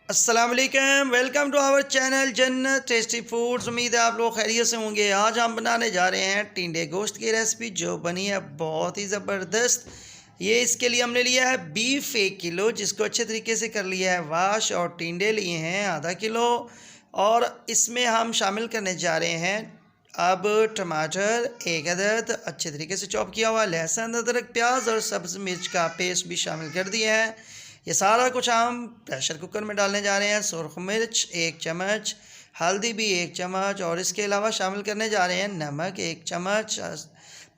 अस्सलाम वालेकुम, welcome to our channel जन्नत टेस्टी फूड्स। उम्मीद है आप लोग खैरियत से होंगे। आज हम बनाने जा रहे हैं टिंडे गोश्त की रेसिपी जो बनी है बहुत ही ज़बरदस्त। ये इसके लिए हमने लिया है बीफ 1 किलो, जिसको अच्छे तरीके से कर लिया है वाश, और टिंडे लिए हैं आधा किलो। और इसमें हम शामिल करने जा रहे हैं अब टमाटर 1 अदद, अच्छे तरीके से चॉप किया हुआ लहसुन, अदरक, प्याज और सब्ज़ मिर्च का पेस्ट भी शामिल कर दिया है। ये सारा कुछ हम प्रेशर कुकर में डालने जा रहे हैं। सुरख मिर्च 1 चम्मच, हल्दी भी 1 चम्मच, और इसके अलावा शामिल करने जा रहे हैं नमक 1 चम्मच,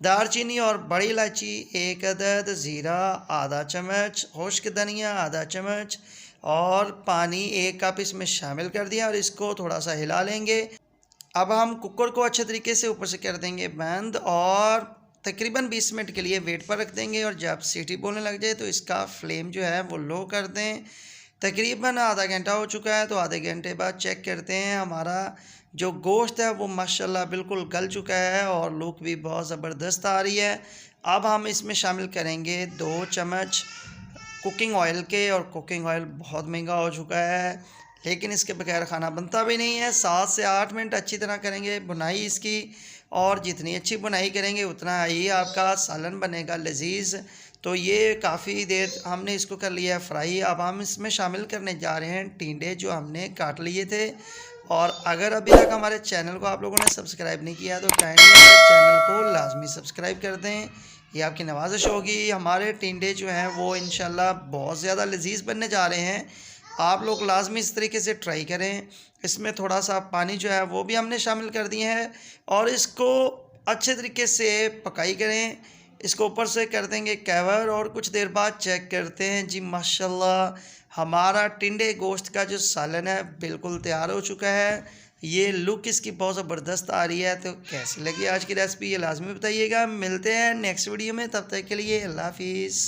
दालचीनी और बड़ी इलायची 1 अदद, ज़ीरा आधा चम्मच, खुश्क धनिया आधा चम्मच, और पानी 1 कप इसमें शामिल कर दिया और इसको थोड़ा सा हिला लेंगे। अब हम कुकर को अच्छे तरीके से ऊपर से कर देंगे बंद और तकरीबन 20 मिनट के लिए वेट पर रख देंगे। और जब सीटी बोलने लग जाए तो इसका फ्लेम जो है वो लो कर दें। तकरीबन आधा घंटा हो चुका है, तो आधे घंटे बाद चेक करते हैं। हमारा जो गोश्त है वो माशाल्लाह बिल्कुल गल चुका है और लुक भी बहुत ज़बरदस्त आ रही है। अब हम इसमें शामिल करेंगे 2 चम्मच कुकिंग ऑयल के, और कुकिंग ऑयल बहुत महंगा हो चुका है लेकिन इसके बगैर खाना बनता भी नहीं है। 7 से 8 मिनट अच्छी तरह करेंगे बुनाई इसकी, और जितनी अच्छी बुनाई करेंगे उतना ही आपका सालन बनेगा लजीज। तो ये काफ़ी देर हमने इसको कर लिया है फ्राई। अब हम इसमें शामिल करने जा रहे हैं टिंडे जो हमने काट लिए थे। और अगर अभी तक हमारे चैनल को आप लोगों ने सब्सक्राइब नहीं किया तो काइंडली हमारे चैनल को लाजमी सब्सक्राइब कर दें, ये आपकी नवाजिश होगी। हमारे टिंडे जो हैं वो इंशाल्लाह बहुत ज़्यादा लजीज बनने जा रहे हैं। आप लोग लाजमी इस तरीके से ट्राई करें। इसमें थोड़ा सा पानी जो है वो भी हमने शामिल कर दिए हैं और इसको अच्छे तरीके से पकाई करें। इसको ऊपर से कर देंगे कवर और कुछ देर बाद चेक करते हैं। जी माशाल्लाह, हमारा टिंडे गोश्त का जो सालन है बिल्कुल तैयार हो चुका है। ये लुक इसकी बहुत ज़बरदस्त आ रही है। तो कैसी लगी आज की रेसिपी ये लाजमी बताइएगा। मिलते हैं नेक्स्ट वीडियो में, तब तक के लिए अल्लाह हाफिज़।